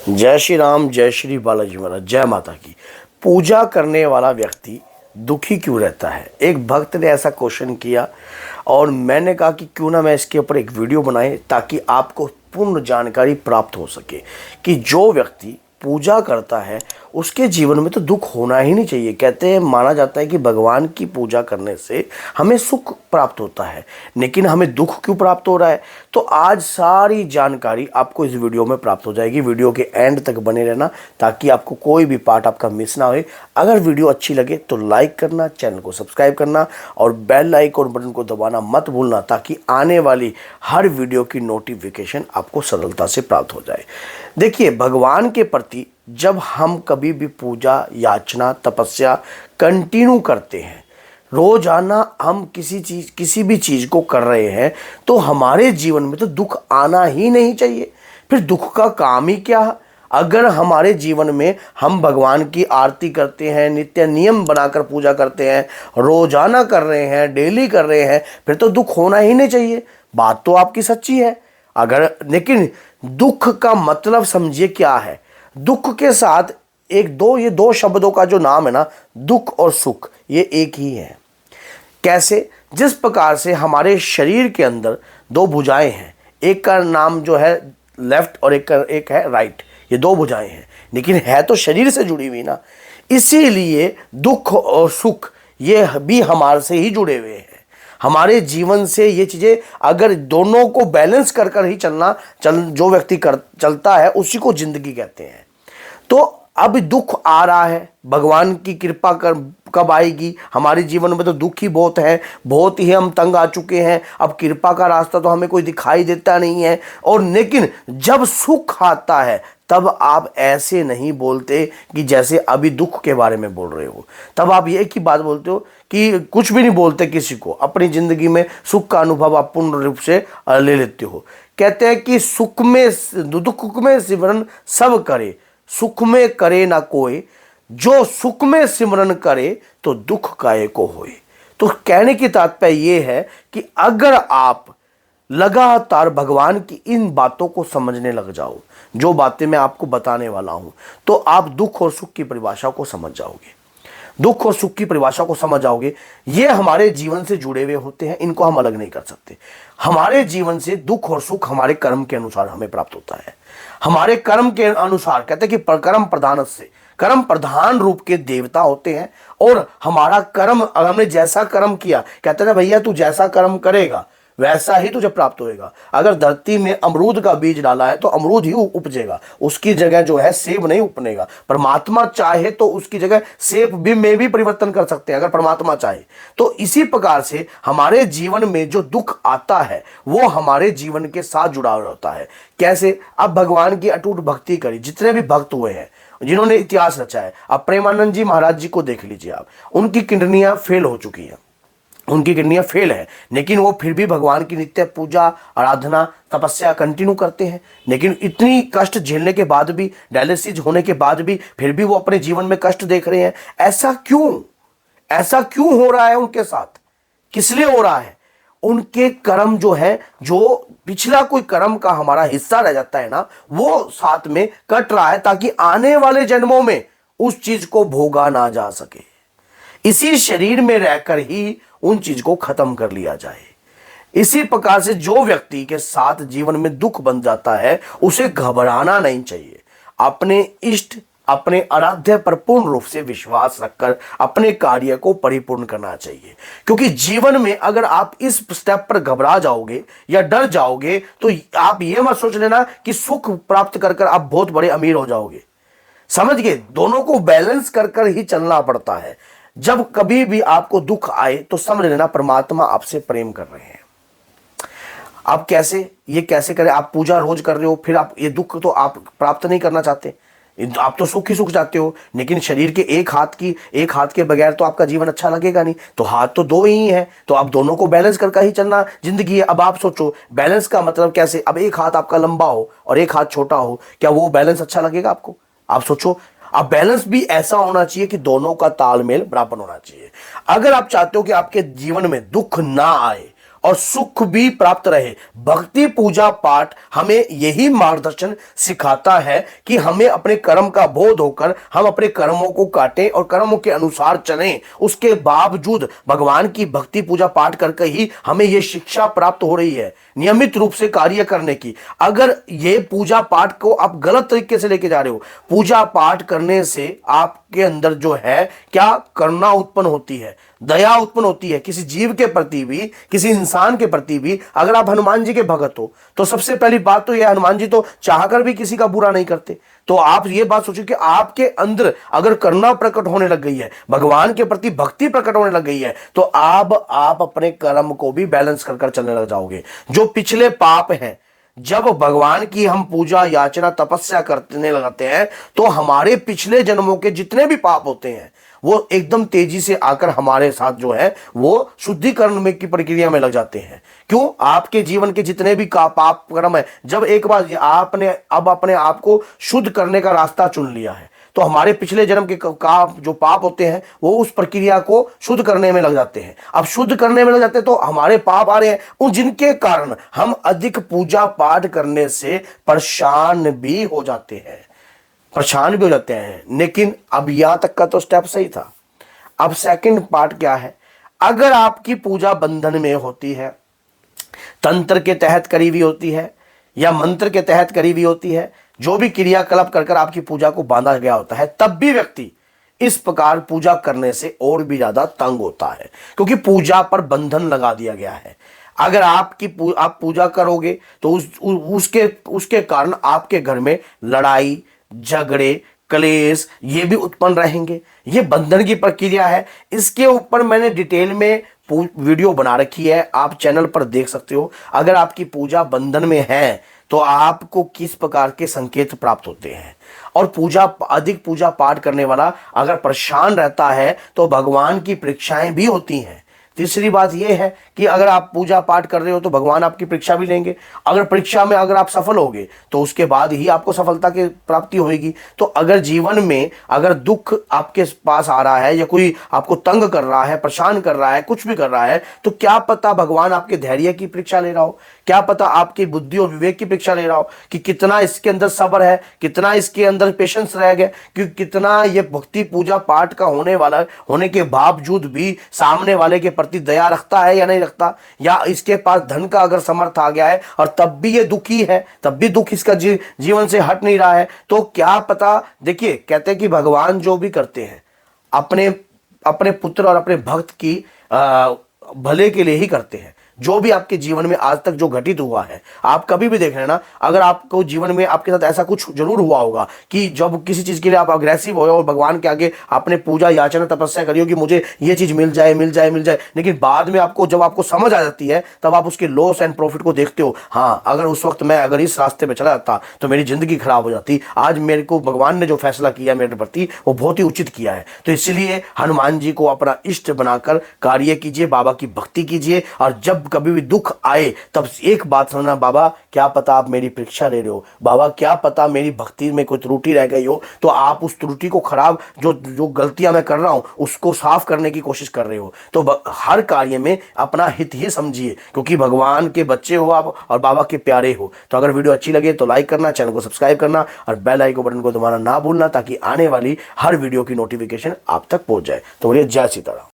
जय श्री राम, जय श्री बालाजी महाराज, जय माता की। पूजा करने वाला व्यक्ति दुखी क्यों रहता है? एक भक्त ने ऐसा क्वेश्चन किया और मैंने कहा कि क्यों ना मैं इसके ऊपर एक वीडियो बनाए ताकि आपको पूर्ण जानकारी प्राप्त हो सके कि जो व्यक्ति पूजा करता है उसके जीवन में तो दुख होना ही नहीं चाहिए। कहते हैं, माना जाता है कि भगवान की पूजा करने से हमें सुख प्राप्त होता है, लेकिन हमें दुख क्यों प्राप्त हो रहा है? तो आज सारी जानकारी आपको इस वीडियो में प्राप्त हो जाएगी। वीडियो के एंड तक बने रहना ताकि आपको कोई भी पार्ट आपका मिस ना हो। अगर वीडियो अच्छी लगे तो लाइक करना, चैनल को सब्सक्राइब करना और बेल आइकन बटन को दबाना मत भूलना ताकि आने वाली हर वीडियो की नोटिफिकेशन आपको सरलता से प्राप्त हो जाए। देखिए, भगवान के प्रति जब हम कभी भी पूजा, याचना, तपस्या कंटिन्यू करते हैं, रोजाना हम किसी भी चीज को कर रहे हैं, तो हमारे जीवन में तो दुख आना ही नहीं चाहिए। फिर दुख का काम ही क्या है? अगर हमारे जीवन में हम भगवान की आरती करते हैं, नित्य नियम बनाकर पूजा करते हैं, रोजाना कर रहे हैं, डेली कर रहे हैं, फिर तो दुख होना ही नहीं चाहिए। बात तो आपकी सच्ची है। लेकिन दुख का मतलब समझिए क्या है। दुख के साथ ये दो शब्दों का जो नाम है ना, दुख और सुख, ये एक ही है। कैसे? जिस प्रकार से हमारे शरीर के अंदर दो भुजाएं हैं, एक का नाम जो है लेफ्ट और एक है राइट। ये दो भुजाएं हैं, लेकिन है तो शरीर से जुड़ी हुई ना। इसीलिए दुख और सुख ये भी हमारे से ही जुड़े हुए हैं। हमारे जीवन से ये चीजें, अगर दोनों को बैलेंस कर ही जो व्यक्ति चलता है उसी को जिंदगी कहते हैं। तो अब दुख आ रहा है, भगवान की कृपा कब आएगी? हमारे जीवन में तो दुख ही बहुत है, बहुत ही हम तंग आ चुके हैं। अब कृपा का रास्ता तो हमें कोई दिखाई देता नहीं है। और लेकिन जब सुख आता है तब आप ऐसे नहीं बोलते कि जैसे अभी दुख के बारे में बोल रहे हो। तब आप ये की बात बोलते हो कि कुछ भी नहीं बोलते किसी को। अपनी जिंदगी में सुख का अनुभव आप पूर्ण रूप से ले लेते हो। कहते हैं कि दुख में सिमरन सब करे, सुख में करे ना कोई, जो सुख में सिमरन करे तो दुख काहे को होए। तो कहने की तात्पर्य यह है कि अगर आप लगातार भगवान की इन बातों को समझने लग जाओ, जो बातें मैं आपको बताने वाला हूं, तो आप दुख और सुख की परिभाषा को समझ जाओगे। दुख और सुख की परिभाषा को समझ जाओगे। ये हमारे जीवन से जुड़े हुए होते हैं, इनको हम अलग नहीं कर सकते। हमारे जीवन से दुख और सुख हमारे कर्म के अनुसार हमें प्राप्त होता है। हमारे कर्म के अनुसार, कहते हैं कि कर्म प्रधान से, कर्म प्रधान रूप के देवता होते हैं। और हमारा कर्म, अगर हमने जैसा कर्म किया, कहते हैं ना भैया, तू जैसा कर्म करेगा वैसा ही तुझे प्राप्त होएगा। अगर धरती में अमरूद का बीज डाला है तो अमरूद ही उपजेगा, उसकी जगह जो है सेब नहीं उपनेगा। परमात्मा चाहे तो उसकी जगह सेब में भी परिवर्तन कर सकते हैं, अगर परमात्मा चाहे तो। इसी प्रकार से हमारे जीवन में जो दुख आता है वो हमारे जीवन के साथ जुड़ा हुआ होता है। कैसे? अब भगवान की अटूट भक्ति करी जितने भी भक्त हुए हैं, जिन्होंने इतिहास रचा है, अब प्रेमानंद जी महाराज जी को देख लीजिए आप। उनकी किडनियां फेल हो चुकी हैं, उनकी किडनियां फेल है, लेकिन वो फिर भी भगवान की नित्य पूजा, आराधना, तपस्या कंटिन्यू करते हैं। लेकिन इतनी कष्ट झेलने के बाद भी, डायलिसिस होने के बाद भी, फिर भी वो अपने जीवन में कष्ट देख रहे हैं। ऐसा क्यों हो रहा है उनके साथ? किस लिए हो रहा है? उनके कर्म जो है, जो पिछला कोई कर्म का हमारा हिस्सा रह जाता है ना, वो साथ में कट रहा है ताकि आने वाले जन्मों में उस चीज को भोगा ना जा सके। इसी शरीर में रहकर ही उन चीज को खत्म कर लिया जाए। इसी प्रकार से जो व्यक्ति के साथ जीवन में दुख बन जाता है, उसे घबराना नहीं चाहिए। अपने इष्ट, अपने आराध्य पर पूर्ण रूप से विश्वास रखकर अपने कार्य को परिपूर्ण करना चाहिए। क्योंकि जीवन में अगर आप इस स्टेप पर घबरा जाओगे या डर जाओगे तो आप ये मत सोच लेना कि सुख प्राप्त कर आप बहुत बड़े अमीर हो जाओगे। समझ गए? दोनों को बैलेंस कर ही चलना पड़ता है। जब कभी भी आपको दुख आए तो समझ लेना परमात्मा आपसे प्रेम कर रहे हैं। आप कैसे करें? आप पूजा रोज कर रहे हो, फिर आप ये दुख तो आप प्राप्त नहीं करना चाहते, आप तो सुख ही सुख चाहते हो। लेकिन शरीर के एक हाथ के बगैर तो आपका जीवन अच्छा लगेगा नहीं। तो हाथ तो दो ही है, तो आप दोनों को बैलेंस करके ही चलना जिंदगी है। अब आप सोचो, बैलेंस का मतलब कैसे? अब एक हाथ आपका लंबा हो और एक हाथ छोटा हो, क्या वो बैलेंस अच्छा लगेगा आपको? आप सोचो। अब बैलेंस भी ऐसा होना चाहिए कि दोनों का तालमेल बराबर होना चाहिए। अगर आप चाहते हो कि आपके जीवन में दुख ना आए और सुख भी प्राप्त रहे। भक्ति पूजा पाठ हमें यही मार्गदर्शन सिखाता है कि हमें अपने कर्म का बोध होकर हम अपने कर्मों को काटें और कर्मों के अनुसार चलें। उसके बावजूद भगवान की भक्ति पूजा पाठ करके ही हमें यह शिक्षा प्राप्त हो रही है नियमित रूप से कार्य करने की। अगर ये पूजा पाठ को आप गलत तरीके से लेके जा रहे हो, पूजा पाठ करने से आपके अंदर जो है क्या करुणा उत्पन्न होती है, दया उत्पन्न होती है किसी जीव के प्रति भी, किसी इंसान के प्रति भी। अगर आप हनुमान जी के भगत हो तो सबसे पहली बात तो यह, हनुमान जी तो चाहकर भी किसी का बुरा नहीं करते। तो आप ये बात सोचिए कि आपके अंदर अगर करुणा प्रकट होने लग गई है, भगवान के प्रति भक्ति प्रकट होने लग गई है, तो आप अपने कर्म को भी बैलेंस कर चलने लग जाओगे। जो पिछले पाप हैं, जब भगवान की हम पूजा याचना तपस्या करने लगाते हैं तो हमारे पिछले जन्मों के जितने भी पाप होते हैं वो एकदम तेजी से आकर हमारे साथ जो है वो शुद्धिकरण में की प्रक्रिया में लग जाते हैं। क्यों? आपके जीवन के जितने भी पाप कर्म है, जब एक बार आपने अब अपने आप को शुद्ध करने का रास्ता चुन लिया है तो हमारे पिछले जन्म के जो पाप होते हैं वो उस प्रक्रिया को शुद्ध करने में लग जाते हैं। अब शुद्ध करने में लग जाते हैं तो हमारे पाप आ रहे हैं, उन जिनके कारण हम अधिक पूजा पाठ करने से परेशान भी हो जाते हैं। लेकिन अब यहां तक का तो स्टेप सही था। अब सेकंड पार्ट क्या है? अगर आपकी पूजा बंधन में होती है, तंत्र के तहत करी हुई होती है या मंत्र के तहत करी हुई होती है, जो भी क्रियाकलाप कर आपकी पूजा को बांधा गया होता है, तब भी व्यक्ति इस प्रकार पूजा करने से और भी ज्यादा तंग होता है, क्योंकि पूजा पर बंधन लगा दिया गया है। अगर आप पूजा करोगे तो उसके कारण आपके घर में लड़ाई झगड़े कलेश ये भी उत्पन्न रहेंगे। ये बंधन की प्रक्रिया है। इसके ऊपर मैंने डिटेल में वीडियो बना रखी है, आप चैनल पर देख सकते हो। अगर आपकी पूजा बंधन में है तो आपको किस प्रकार के संकेत प्राप्त होते हैं, और अधिक पूजा पाठ करने वाला अगर परेशान रहता है तो भगवान की परीक्षाएं भी होती हैं। तीसरी बात यह है कि अगर आप पूजा पाठ कर रहे हो तो भगवान आपकी परीक्षा भी लेंगे। अगर परीक्षा में अगर आप सफल होगे तो उसके बाद ही आपको सफलता की प्राप्ति होगी। तो अगर जीवन में अगर दुख आपके पास आ रहा है या कोई आपको तंग कर रहा है, परेशान कर रहा है, कुछ भी कर रहा है, तो क्या पता भगवान आपके धैर्य की परीक्षा ले रहा हो, क्या पता आपकी बुद्धि और विवेक की परीक्षा ले रहा हो कि कितना इसके अंदर सब्र है, कितना इसके अंदर पेशेंस रह गया, कि कितना ये भक्ति पूजा पाठ का होने के बावजूद भी सामने वाले के प्रति दया रखता है या नहीं रखता, या इसके पास धन का अगर समर्थ आ गया है और तब भी ये दुखी है, तब भी दुख इसका जीवन से हट नहीं रहा है। तो क्या पता, देखिए कहते हैं कि भगवान जो भी करते हैं अपने पुत्र और अपने भक्त की भले के लिए ही करते हैं। जो भी आपके जीवन में आज तक जो घटित हुआ है, आप कभी भी देख लेना, अगर आपको जीवन में आपके साथ ऐसा कुछ जरूर हुआ होगा कि जब किसी चीज के लिए आप अग्रेसिव हो और भगवान के आगे आपने पूजा याचना तपस्या करी हो कि मुझे ये चीज मिल जाए, लेकिन बाद में जब आपको समझ आ जाती है तब आप उसके लॉस एंड प्रॉफिट को देखते हो। हाँ, अगर उस वक्त मैं अगर इस रास्ते पर चला जाता तो मेरी जिंदगी खराब हो जाती। आज मेरे को भगवान ने जो फैसला किया मेरे प्रति वो बहुत ही उचित किया है। तो इसलिए हनुमान जी को अपना इष्ट बनाकर कार्य कीजिए, बाबा की भक्ति कीजिए, और जब कभी भी दुख आए तब एक बात समझना, बाबा क्या पता आप मेरी परीक्षा ले रहे हो, बाबा क्या पता मेरी भक्ति में कोई त्रुटि रह गई हो, तो आप उस त्रुटि को खराब जो गलतियां मैं कर रहा हूं उसको साफ करने की कोशिश कर रहे हो। तो हर कार्य में अपना हित ही समझिए, क्योंकि भगवान के बच्चे हो आप और बाबा के प्यारे हो। तो अगर वीडियो अच्छी लगे तो लाइक करना, चैनल को सब्सक्राइब करना और बेल आइकन बटन को दबाना ना भूलना, ताकि आने वाली हर वीडियो की नोटिफिकेशन आप तक पहुंच जाए। तो बोलिए जय सीताराम।